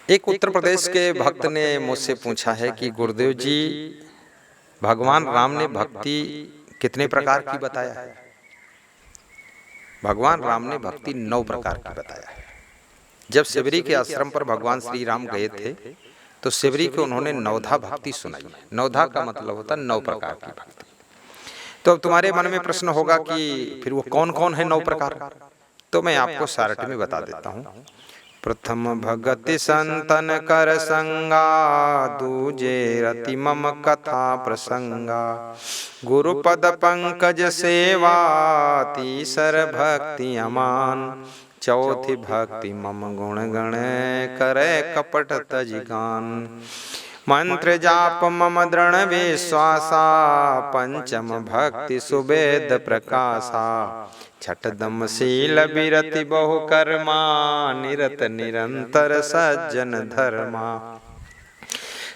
एक उत्तर प्रदेश के भक्त ने मुझसे पूछा है कि गुरुदेव जी, भगवान राम ने भक्ति कितने प्रकार की बताया है? भगवान राम ने भक्ति 9 प्रकार की बताया है। जब शिवरी के आश्रम पर भगवान श्री राम गए थे तो शिवरी को उन्होंने नवधा भक्ति सुनाई। नवधा का मतलब होता है 9 प्रकार की भक्ति। तो अब तुम्हारे मन में प्रश्न होगा कि फिर वो कौन कौन है 9 प्रकार? तो मैं आपको सारठी में बता देता हूँ। प्रथम भगति संतन कर संगा, दूजे रति मम कथा प्रसंगा, गुरुपद पंकज सेवा, तीसर भक्ति अमान, चौथी भक्ति मम गुण गण, करे कपट तज गान, मंत्र जाप मम दृढ़ विश्वासा, पंचम भक्ति सुवेद प्रकाशा, छठदम शील विरति बहु कर्मा, निरत निरंतर सज्जन धर्मा,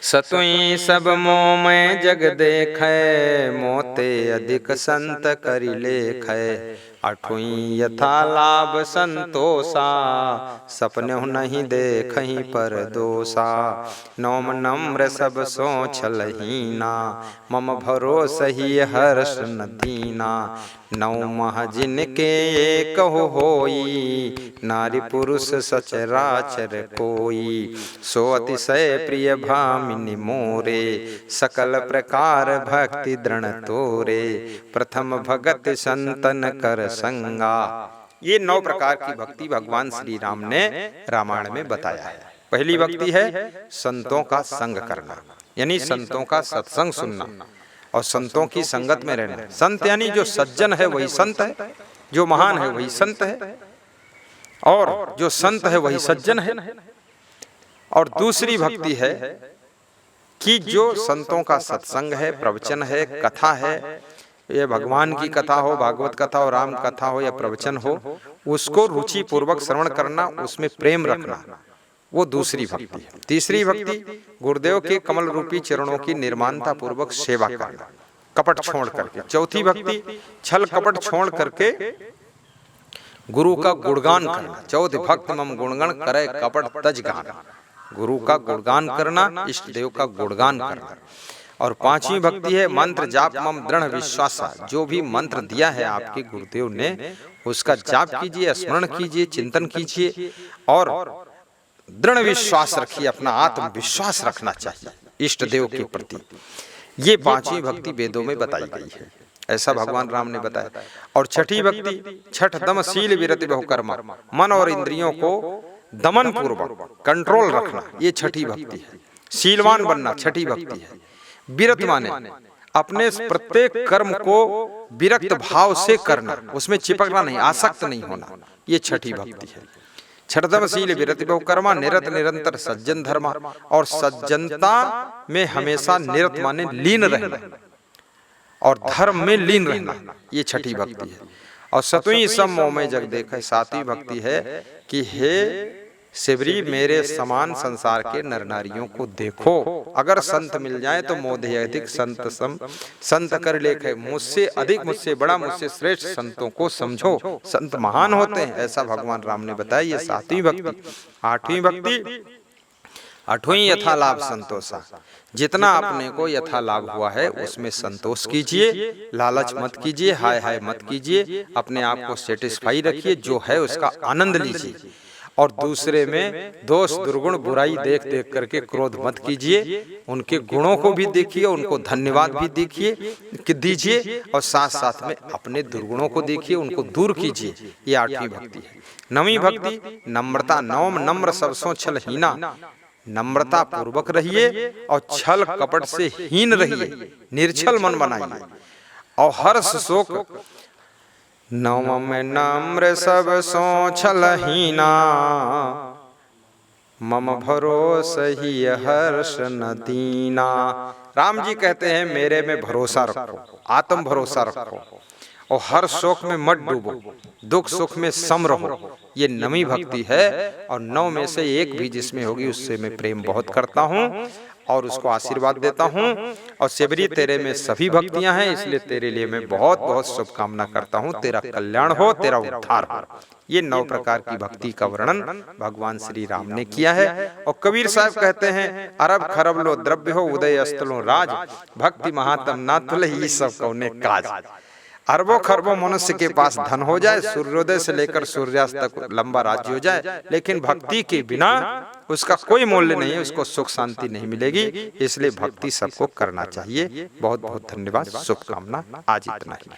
सतुई सब मोह में जग देखे, मोते अधिक संत करि लेखे, आठवीं यथा लाभ संतोषा, सपने नहीं देखहीं पर दोषा, नौम नम्र सब सो छलहीना, मम भरोस ही हर्ष न दीना, नौ मह जिनके एक होई, नारी पुरुष सचराचर कोई, सो अतिशय प्रिय भामिनी मोरे, सकल प्रकार भक्ति दृढ़ तोरे, प्रथम भगत संतन कर संगा। ये 9 प्रकार की भक्ति भगवान श्री राम ने रामायण में बताया है। पहली भक्ति है संतों का संग करना, यानी संतों का सत्संग सुनना और संतों की संगत में रहना। संत यानी जो सज्जन है वही संत है, जो महान है वही संत है, और जो संत है वही सज्जन है। और दूसरी भक्ति है कि जो संतों का सत्संग है, प्रवचन है, कथा है, ये भगवान की कथा हो, भागवत कथा हो, राम कथा हो या प्रवचन हो, उसको रुचि पूर्वक श्रवण करना, उसमें प्रेम रखना, वो दूसरी भक्ति है। तीसरी भक्ति गुरुदेव के कमल रूपी चरणों की निर्माणता पूर्वक सेवा करना, कपट छोड़ करके। चौथी भक्ति छल कपट छोड़ करके गुरु का गुणगान करना। चौथ भक्त मम गुणगण करे कपट तज गान, गुरु का गुणगान करना, इष्ट देव का गुणगान करना। और पांचवी भक्ति है मंत्र जाप मम दृढ़ विश्वासा। जो भी मंत्र दिया है आपके गुरुदेव ने, उसका जाप कीजिए, स्मरण कीजिए, चिंतन कीजिए और दृढ़ विश्वास रखिए, अपना आत्मविश्वास रखना चाहिए इष्ट देव के प्रति। ये पांचवी भक्ति वेदों में बताई गई है, ऐसा भगवान राम ने बताया। और छठी भक्ति छठदम शील विरति बहुकर्मा, मन और इंद्रियों को दमन पूर्वक कंट्रोल रखना, ये छठी भक्ति है। शीलवान बनना छठी भक्ति है। विरत माने अपने प्रत्येक कर्म को विरक्त भाव से करना, उसमें चिपकना नहीं, आसक्त नहीं होना, ये छठी भक्ति है। छठदम शील विरति बहुकर्मा, निरत निरंतर सज्जन धर्मा, और सज्जनता में हमेशा निरत माने लीन रहना और धर्म में लीन रहना, ये छठी भक्ति है। और सतुई सब मोह में जग देखे, सातवीं भक्ति है कि हे शिवरी, मेरे समान संसार के नर नारियों को देखो, अगर संत मिल जाए तो मोदे अधिक संत कर लेखे, मुझसे अधिक, मुझसे बड़ा, मुझसे श्रेष्ठ संतों को समझो, संत महान होते हैं, ऐसा भगवान राम ने बताया। ये सातवीं भक्ति। आठवीं भक्ति आठवीं यथा लाभ संतोषा, जितना अपने को यथा लाभ हुआ है उसमें संतोष कीजिए, लालच मत कीजिए, हाय हाय मत कीजिए, अपने आप को सेटिस्फाई रखिए, जो है उसका आनंद लीजिए। और दूसरे में दोष दुर्गुण बुराई देख देख करके क्रोध मत कीजिए, उनके गुणों को भी देखिए, उनको धन्यवाद भी दीजिए, और साथ साथ में अपने दुर्गुणों को देखिए, उनको दूर कीजिए। ये आठवीं भक्ति है। नवीं भक्ति नम्रता, नौम नम्र सबसों छल हीना, नम्रता पूर्वक रहिए और छल कपट से हीन रहिए, निर्छल मन बनाइए। और हर्ष शोक नवम में नम्र सब सो छलहीना, मम भरोस ही हर्ष न दीना। राम जी कहते हैं मेरे में भरोसा रखो, आत्म भरोसा रखो और हर शोक में मत डूबो, दुख सुख में सम रहो। ये नवी भक्ति है और 9 में से एक भी जिसमें होगी उससे मैं प्रेम बहुत करता हूँ और उसको आशीर्वाद देता हूँ। और शिवरी तेरे में सभी भक्तियां हैं, इसलिए तेरे लिए मैं बहुत बहुत शुभकामना करता हूँ, तेरा कल्याण हो, तेरा उद्धार हो। ये 9 प्रकार की भक्ति का वर्णन भगवान श्री राम ने किया है। और कबीर साहब कहते हैं, अरब खरब लो द्रव्य हो, उदय अस्तलो राज, भक्ति महात्म ना तुल ही सब कौने काज। अरबों खरबों मनुष्य के पास धन हो जाए, सूर्योदय से लेकर सूर्यास्त तक लंबा राज्य हो जाए, लेकिन भक्ति के बिना उसका कोई मूल्य नहीं है, उसको सुख शांति नहीं मिलेगी। इसलिए भक्ति सबको करना चाहिए। बहुत बहुत धन्यवाद, शुभकामना। आज इतना ही।